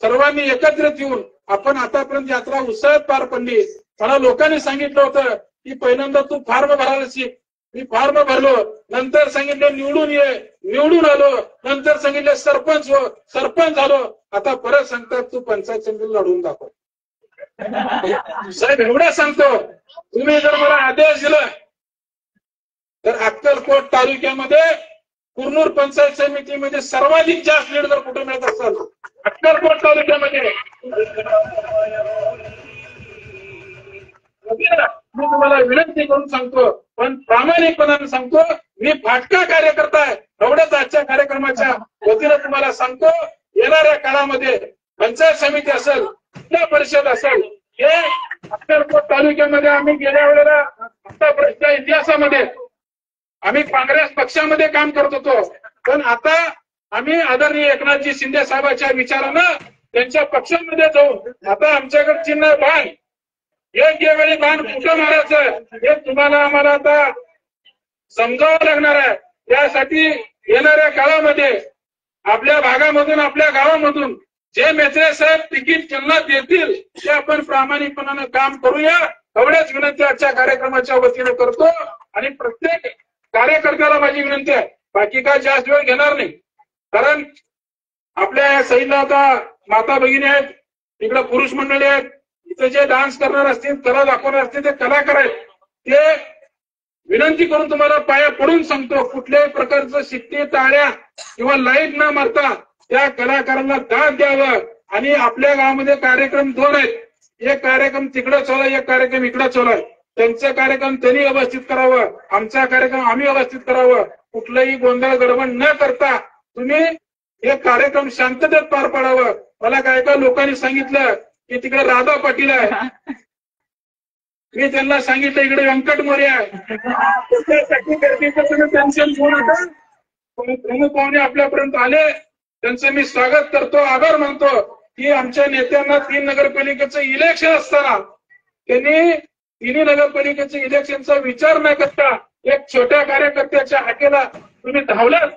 सर्वांनी एकत्रित येऊन आपण आतापर्यंत यात्रा उत्साहात पार पडली. मला लोकांनी सांगितलं होतं की पहिल्यांदा तू फॉर्म भरायला शिक. मी फॉर्म भरलो, नंतर सांगितलं निवडून ये, निवडून आलो, नंतर सांगितलं सरपंच हो, सरपंच झालो, आता परत सांगतात तू पंचायत समितीला लढवून दाखव. साहेब एवढं सांगतो, तुम्ही जर मला आदेश दिला तर अक्कलकोट तालुक्यामध्ये कुरनूर पंचायत समितीमध्ये सर्वाधिक जास्त लीड जर कुठे मिळत असेल अक्कलकोट तालुक्यामध्ये मी तुम्हाला विनंती करून सांगतो, पण प्रामाणिकपणाने सांगतो, मी फाटका कार्यकर्ता आहे. एवढ्याच आजच्या कार्यक्रमाच्या वतीने तुम्हाला सांगतो, येणाऱ्या काळामध्ये पंचायत समिती असेल, जिल्हा परिषद असेल, हे अक्कलकोट तालुक्यामध्ये आम्ही गेल्या वेळेला आतापर्यंतच्या इतिहासामध्ये आम्ही काँग्रेस पक्षामध्ये काम करत होतो, पण आता आम्ही आदरणीय एकनाथजी शिंदे साहेबांच्या विचारानं त्यांच्या पक्षामध्ये जाऊन आता आमच्याकडे चिन्ह बाण, योग्य वेळी बाण कुठं मारायचं हे तुम्हाला आम्हाला आता समजावं लागणार आहे. यासाठी येणाऱ्या काळामध्ये आपल्या भागामधून आपल्या गावामधून जे मेत्रे साहेब तिकीट त्यांना देतील ते आपण प्रामाणिकपणानं काम करूया. एवढ्याच विनंती आजच्या कार्यक्रमाच्या वतीने करतो. आणि प्रत्येक कार्यकर्त्याला माझी विनंती आहे, बाकी काय जास्त वेळ घेणार नाही, कारण आपल्या या साईडला आता माता भगिनी आहेत, तिकडे पुरुष मंडळी आहेत, इथे जे डान्स करणार असतील, कला दाखवणार असतील ते कलाकार आहेत. ते विनंती करून तुम्हाला पाया पडून सांगतो, कुठल्याही प्रकारचं शिट्टी, टाळ्या किंवा लाईट न मारता त्या कलाकारांना दाद द्यावं. आणि आपल्या गावामध्ये कार्यक्रम दोन आहेत, एक कार्यक्रम तिकडे चालू आहे, एक कार्यक्रम इकडे चालू आहे. त्यांचा कार्यक्रम त्यांनी व्यवस्थित करावं, आमचा कार्यक्रम आम्ही व्यवस्थित करावं. कुठलाही गोंधळ गडबड न करता तुम्ही हे कार्यक्रम शांततेत पार पाडावं. मला काय काय लोकांनी सांगितलं की तिकडे राधा पाटील आहे, मी त्यांना सांगितलं इकडे व्यंकट मोरे आहे, त्याच्यासाठी गर्दीचं तुम्ही टेन्शन घेऊ नका. प्रमुख पाहुणे आपल्यापर्यंत आले, त्यांचं मी स्वागत करतो, आभार मानतो की आमच्या नेत्यांना 3 नगरपालिकेचं इलेक्शन असताना त्यांनी तिन्ही नगरपालिकेच्या इलेक्शनचा विचार न करता एक छोट्या कार्यकर्त्याच्या हाकेला तुम्ही धावलात.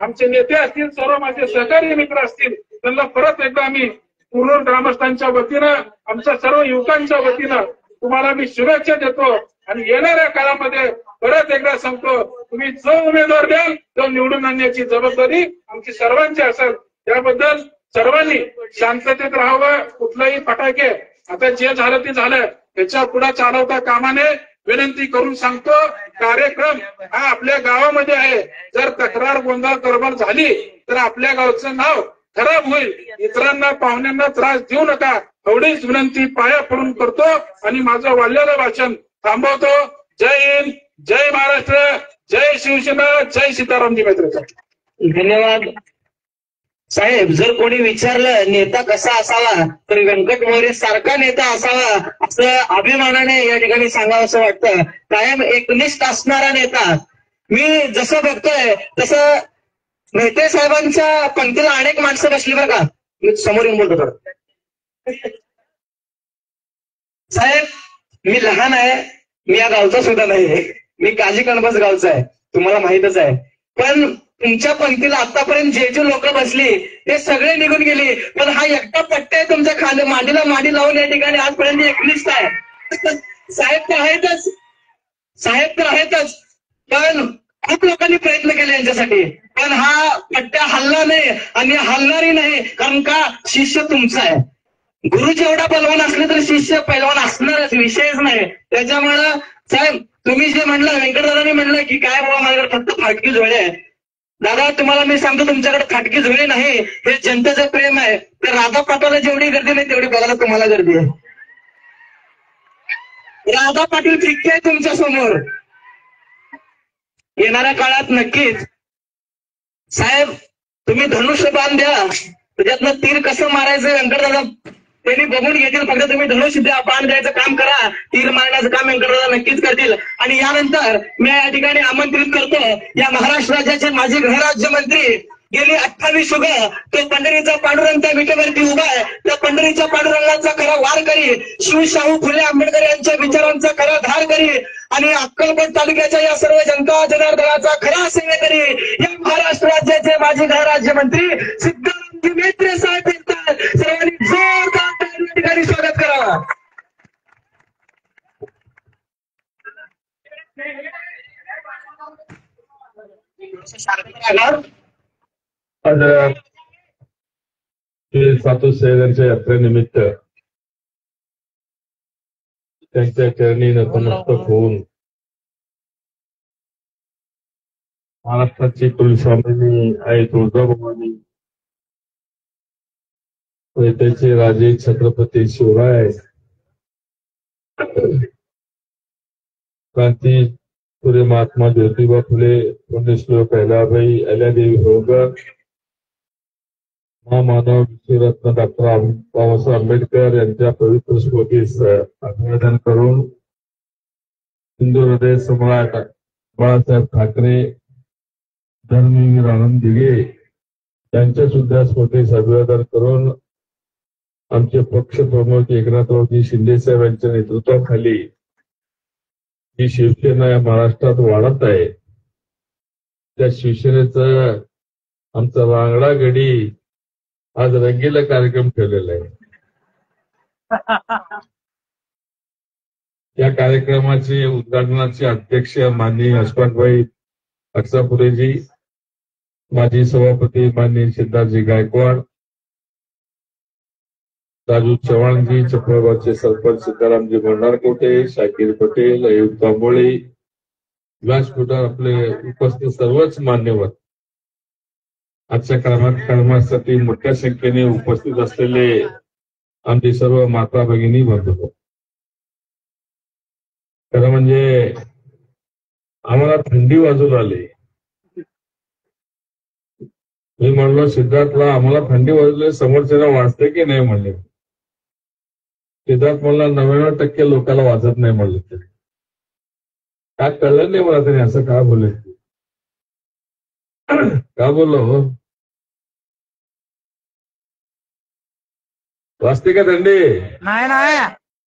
आमचे नेते असतील, सर्व माझे सहकारी मित्र असतील, त्यांना परत एकदा आम्ही पूर्ण ग्रामस्थांच्या वतीनं, आमच्या सर्व युवकांच्या वतीनं तुम्हाला मी शुभेच्छा देतो. आणि येणाऱ्या काळामध्ये परत एकदा सांगतो, तुम्ही जो उमेदवार द्याल तो निवडून आणण्याची जबाबदारी आमची सर्वांची असेल. त्याबद्दल सर्वांनी शांततेत राहावं. कुठलाही फटाके आता जे झालं ते झालं, त्याच्या पुढे चालवता कामाने विनंती करून सांगतो, कार्यक्रम हा आपल्या गावामध्ये आहे. जर तक्रार गोंधळ गडबड झाली तर आपल्या गावचं नाव खराब होईल. इतरांना पाहुण्यांना त्रास देऊ नका, एवढीच विनंती पाया पडून करतो आणि माझं वाढलेलं भाषण थांबवतो. जय हिंद, जय महाराष्ट्र, जय शिवसेना, जय सीतारामजी मित्र. धन्यवाद साहेब. जर कोणी विचारलं नेता कसा असावा तर व्यंकट मोरे सारखा नेता असावा असं अभिमानाने या ठिकाणी सांगावं असं वाटतं. कायम एकनिष्ठ असणारा नेता. मी जसं बघतोय तसं मेहते साहेबांच्या पंक्तीला अनेक माणसं बसली बरं का. मी समोर येऊन बोलतो थोडं. साहेब मी लहान आहे, मी या गावचा सुद्धा नाही, मी काजी कणबस गावचा आहे, तुम्हाला माहितच आहे. पण तुमच्या पंक्तीला आतापर्यंत जे जे लोक बसली ते सगळे निघून गेली, पण हा एकटा पट्टा आहे तुमच्या खाली मांडीला मांडी लावून या ठिकाणी आजपर्यंत एकनिष्ठ आहे. साहेब तर आहेतच, साहेब तर आहेतच, पण खूप लोकांनी प्रयत्न केले यांच्यासाठी, पण हा पट्ट्या हलला नाही आणि हलणारही नाही. कारण का शिष्य तुमचा आहे. गुरु जेवढा बलवान असले तर शिष्य पैलवान असणारच, विषयच नाही. त्याच्यामुळं साहेब तुम्ही जे म्हणलं, व्यंकटदादांनी म्हणलं की काय बाबा माझ्याकडे फक्त फाटकी झोळे आहे. दादा तुम्हाला मी सांगतो, तुमच्याकडे फाटकी झोळे नाही, हे जनतेचं प्रेम आहे. तर राधा पाटलाला जेवढी गर्दी नाही तेवढी बघायला तुम्हाला गर्दी आहे. राधा पाटील फिक्के आहे तुमच्या समोर. येणाऱ्या काळात नक्कीच साहेब तुम्ही धनुष्यबाण द्या, त्याच्यातनं तीर कसं मारायचं व्यंकटदादा त्यांनी बघून घेतील. फक्त तुम्ही धनुष्य बाण द्यायचं काम करा, तीर मारण्याचं काम व्यंकटदादा नक्कीच करतील. आणि यानंतर मी या ठिकाणी आमंत्रित करतो या महाराष्ट्र राज्याचे माजी गृहराज्यमंत्री, गेली 28 युग तो पंढरीचा पांडुरंग त्या विटेवरती उभा आहे. त्या पंढरीच्या पांडुरंगाचा खरा वार करी, शिवशाहू फुले आंबेडकर यांच्या विचारांचा खरा धार करी आणि अक्कलकोट तालुक्याच्या या सर्व जनता जनार्दनाचा खरा सेवेकरी या महाराष्ट्र राज्याचे माजी गृहराज्यमंत्री सिद्धारामजी म्हेत्रे साहेब येतात. सर्वांनी जोरदार टाळ्या या ठिकाणी स्वागत करा. आज सातोत्साहाच्या यात्रेनिमित्त त्यांच्या चरणी नतमस्तक होऊन महाराष्ट्राची कुलस्वामिनी आई तुळजाभवानी, त्याचे राजे छत्रपती शिवराय, क्रांती सूर्य महात्मा ज्योतिबा फुले, पुण्यश्लोक अहिल्याबाई अहिल्यादेवी होळकर, महामानव विश्वरत्न डॉक्टर बाबासाहेब आंबेडकर यांच्या पवित्र स्मृतीस अभिवादन करून हिंदू हृदय सम्राट बाळासाहेब ठाकरे, धर्मवीर आनंद दिघे यांच्या सुद्धा स्मृतीस अभिवादन करून आमचे पक्ष प्रमुख एकनाथरावजी शिंदे साहेब यांच्या नेतृत्वाखाली जी शिवसेना या महाराष्ट्रात वाढत आहे, त्या शिवसेनेचा आमचा रांगडा गडी आज रंगीला कार्यक्रम ठेवलेला आहे. या कार्यक्रमाचे उद्घाटनाचे अध्यक्ष माननीय यशवंतभाई अक्सापुरेजी, माजी सभापती माननीय सिद्धार्थजी गायकवाड, राजू चव्हाणजी, चपळगावचे सरपंच सीतारामजी भंडारकोटे, शाकीर पटेल, अयूब तांबोळे, व्यासपीठावर आपले उपस्थित सर्वच मान्यवर, आजच्या कार्यक्रमासाठी मोठ्या संख्येने उपस्थित असलेले आमचे सर्व माता भगिनी बंधू, खरं म्हणजे आम्हाला थंडी वाजून आली. मी म्हणलो सिद्धार्थला, आम्हाला थंडी वाजली, समोरच्याला वाजते की नाही म्हणले. सिद्धार्थ म्हणला 99% लोकांना वाजत नाही म्हणले. तरी काय कळलं नाही मला तरी असं का बोलले, का बोललो हो, वाजते का थंडी?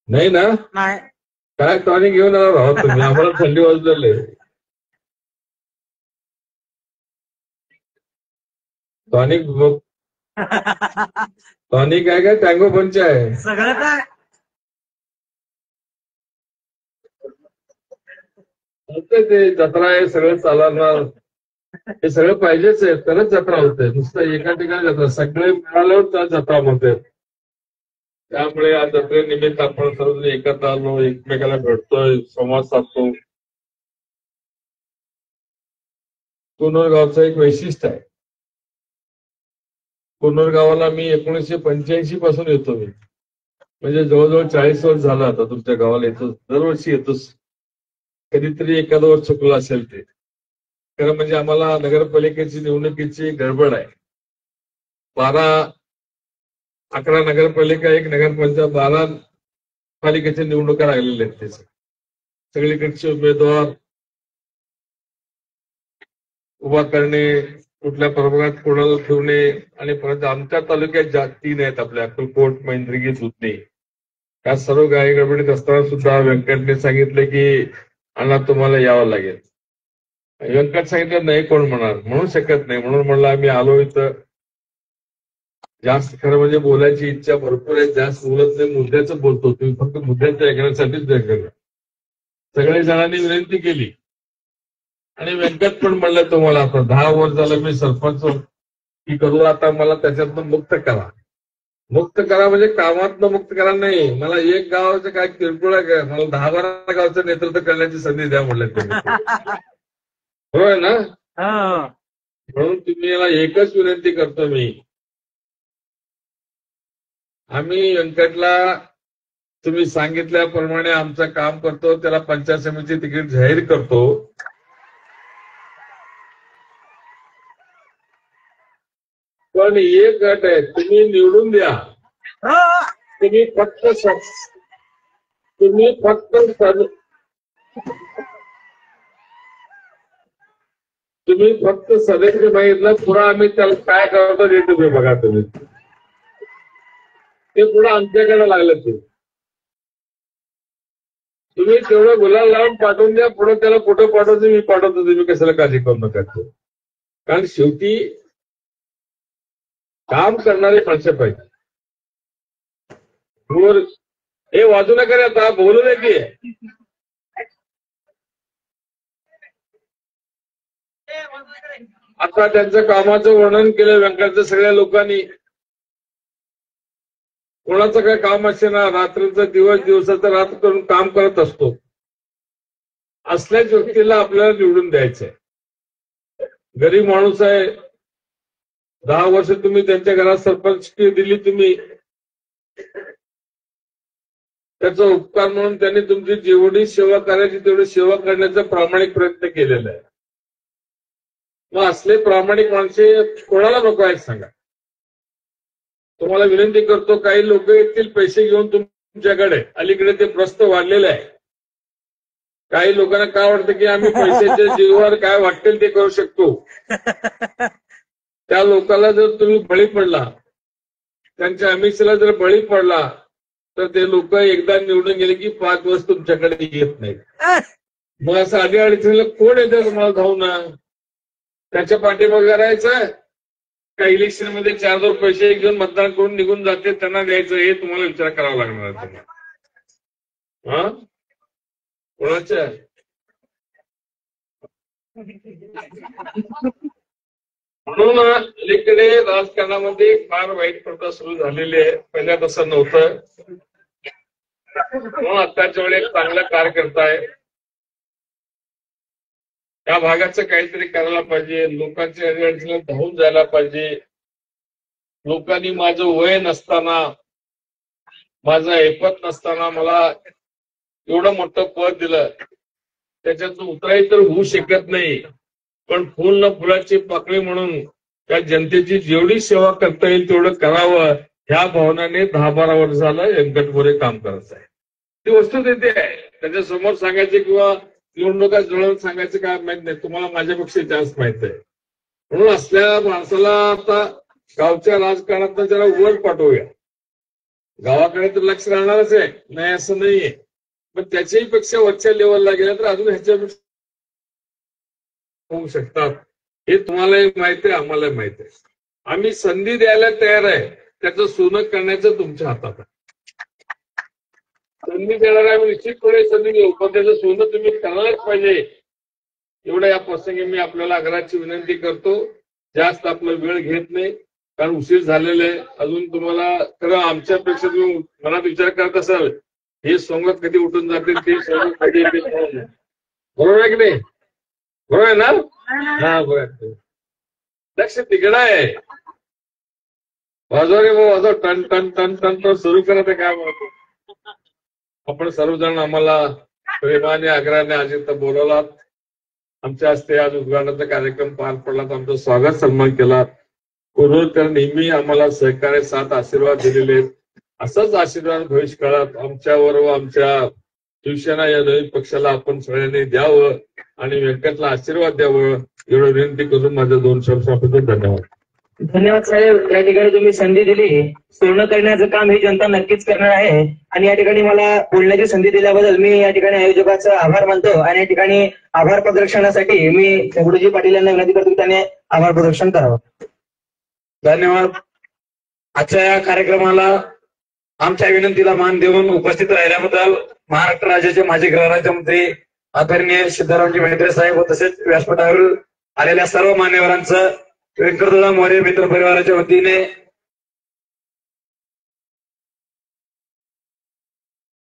नाही ना, काय टॉनिक घेऊन आला राहत तुम्ही, आम्हाला थंडी वाजलेली. टॉनिक आहे का टँगो पंच आहे? सगळं काय ते जत्रा आहे, सगळं चालणार, हे सगळं पाहिजेच आहे, तरच जत्रा होते. नुसतं एका ठिकाणी जत्रा, सगळे मिळाल्यावर त्या जत्रा म्हणते. त्यामुळे या जत्रेनिमित्त आपण सर्वजण एकत्र आलो, एकमेकाला भेटतोय, संवाद साधतो. कोनोरगावचं एक वैशिष्ट्य आहे. कोनोरगावाला मी 1985 पासून येतो. मी म्हणजे जवळजवळ 40 वर्ष झालं आता तुमच्या गावाला येतो, दरवर्षी येतोच. कधीतरी एखादं वर्ष चुकलं असेल ते. खरं म्हणजे आम्हाला नगरपालिकेची निवडणुकीची गडबड आहे. 11 नगरपालिका, एक नगरपंचायत, 12 पालिकेच्या निवडणुका लागलेल्या आहेत. त्याचे सगळीकडचे उमेदवार उभा करणे, कुठल्या प्रभागात कोणाला ठेवणे, आणि परत आमच्या तालुक्यात 3 आहेत आपल्या, अक्कलकोट, मैंद्रगी, दुधनी. या सर्व गाई गडबडीत असताना सुद्धा व्यंकटने सांगितले की अण्णा तुम्हाला यावं लागेल. व्यंकट सांगितलं नाही कोण म्हणणार, म्हणू शकत नाही, म्हणून म्हणलं आम्ही आलो इथं. जास्त खरं म्हणजे बोलायची इच्छा भरपूर आहे, जास्त बोलत नाही, मुद्द्याचं बोलतो. तुम्ही फक्त मुद्द्याचं ऐकण्यासाठीच व्यंकट. सगळ्या जणांनी विनंती केली आणि व्यंकट पण म्हणलं तुम्हाला आता 10 वर्ष झालं मी सरपंच की करू, आता मला त्याच्यातनं मुक्त करा. मुक्त करा म्हणजे कामातनं मुक्त करा नाही, मला एक गावाचं काय किरकोळ आहे काय, मला 10-12 गावचं नेतृत्व करण्याची संधी द्या म्हणलं तुम्ही. होय ना, म्हणून तुम्ही याला एकच विनंती करतो मी, आम्ही व्यंकटला तुम्ही सांगितल्याप्रमाणे आमचं काम करतो, त्याला पंचायत समिती तिकीट जाहीर करतो. पण एक अट आहे, तुम्ही निवडून द्या. तुम्ही फक्त सदस्य मागितलं, पुढं आम्ही त्याला काय करतो ते तुम्ही बघा. तुम्ही ते पुढं आमच्याकडे लागलं. तुम्ही तेवढं गुलाल लावून पाठवून द्या, पुढे त्याला कुठं पाठवतो मी पाठवतो, तुम्ही कशाला काळजी करू नका. कारण शेवटी काम करणारे माणसं पाहिजे. हे वाजू नका रे, आता बोलू नये की. आता त्यांचं कामाचं वर्णन केलं व्यंकटच्या सगळ्या लोकांनी. कोणाचं काय काम असे ना, रात्रीचं दिवस, दिवसाचं रात्र करून काम करत असतो. असल्याच व्यक्तीला आपल्याला निवडून द्यायचंय. गरीब माणूस आहे, 10 वर्ष तुम्ही त्यांच्या घरात सरपंच दिली, तुम्ही त्याचा उपकार म्हणून त्यांनी तुमची जेवढी सेवा करायची तेवढी सेवा करण्याचा प्रामाणिक प्रयत्न केलेला आहे. मग असले प्रामाणिक माणसे कोणाला नको आहेत सांगा. तुम्हाला विनंती करतो, काही लोक येतील पैसे घेऊन तुमच्याकडे. अलीकडे ते प्रस्त वाढलेलं आहे. काही लोकांना काय वाटतं की आम्ही पैशाच्या जीवावर काय वाटेल ते करू शकतो. त्या लोकांना जर तुम्ही बळी पडला, त्यांच्या अमिषला जर बळी पडला, तर ते लोक एकदा निवडून गेले की 5 दिवस तुमच्याकडे येत नाहीत. मग असं आधी अडचणीला कोण येतं तुम्हाला धावून? त्याच्या पाठीमागे करायचं का इलेक्शन मध्ये 4 पैसे घेऊन मतदान करून निघून जाते त्यांना द्यायचं, हे तुम्हाला विचार करावा लागणार आहे. हा, कोणाच्या म्हणून अलीकडे राजकारणामध्ये फार वाईट प्रथा सुरू झालेली आहे. पहिल्या तसं नव्हतं. म्हणून आताच्या वेळी एक चांगला कार्यकर्ता आहे. या भागाचं काहीतरी करायला पाहिजे. लोकांच्या अडचणीला धावून जायला पाहिजे. लोकांनी माझं वय नसताना, माझं ऐपत नसताना मला एवढं मोठं पद दिलं, त्याच्यातून उतराई तर होऊ शकत नाही. पण फुल न फुलाची पाकळी म्हणून त्या जनतेची जेवढी सेवा करता येईल तेवढं करावं, ह्या भावनाने 10-12 वर्ष झालं व्यंकट मोरे काम करत आहे. ती वस्तू देते आहे. त्याच्या समोर सांगायचे किंवा निवडणुका जुळवून सांगायचं काय माहित नाही. तुम्हाला माझ्यापेक्षा जास्त माहित आहे. म्हणून असल्या माणसाला आता गावच्या राजकारणात जरा वर पाठवूया. गावाकडे तर लक्ष राहणारच आहे, नाही असं नाहीये. पण त्याच्याही पेक्षा वरच्या लेवलला गेल्या तर अजून ह्याच्यापेक्षा होऊ शकतात. हे तुम्हालाही माहिती आहे, आम्हालाही माहिती आहे. आम्ही संधी द्यायला तयार आहे. त्याचं सोनं करण्याचं तुमच्या हातात आहे. संधी देणारा आम्ही निश्चितपणे संधी देऊ, पण त्याचं सोनं तुम्ही करायलाच पाहिजे. एवढं या प्रसंगी मी आपल्याला आग्रहाची विनंती करतो. जास्त आपला वेळ घेत नाही, कारण उशीर झालेला आहे. अजून तुम्हाला खरं आमच्यापेक्षा तुम्ही मनात विचार करत असाल, हे सोंगत कधी उठून जातील, ते सोंगत कधी येतील. बरोबर आहे की नाही? बरोबर आहे ना? हा, बरोबर. लक्ष तिकडं आहे. वाजवा रे भाऊ, वाजव. टन टन टन टन टन सुरू करत आहे. काय म्हणतो आपण सर्वजण आम्हाला प्रेमाने आग्रहाने अजित बोलवलात. आमच्या हस्ते आज उद्घाटनाचा कार्यक्रम पार पडला. आमचं स्वागत सन्मान केला. पूर्वोत्तर नेहमी आम्हाला सहकार्य साथ आशीर्वाद दिलेले. असंच आशीर्वाद भविष्य काळात आमच्यावर व आमच्या शिवसेना या नवीन पक्षाला आपण सगळ्यांनी द्यावं आणि व्यंकटला आशीर्वाद द्यावं एवढं विनंती करून माझ्या 2 शब्द संपवतो. धन्यवाद. धन्यवाद साहेब. या ठिकाणी तुम्ही संधी दिली. पूर्ण करण्याचं काम ही जनता नक्कीच करणार आहे. आणि या ठिकाणी मला बोलण्याची संधी दिल्याबद्दल मी या ठिकाणी आयोजकाचा आभार मानतो. आणि या ठिकाणी आभार प्रदर्शनासाठी मी गुरुजी पाटील यांना विनंती करतो की त्याने आभार प्रदर्शन करावं. धन्यवाद. आजच्या या कार्यक्रमाला आमच्या विनंतीला मान देऊन उपस्थित राहिल्याबद्दल महाराष्ट्र राज्याचे माजी गृहराज्यमंत्री आदरणीय सिद्धरामजी मेहत्रे साहेब व तसेच व्यासपीठावर आलेल्या सर्व मान्यवरांचं व्यंकटदादा मोरे मित्र परिवाराच्या वतीने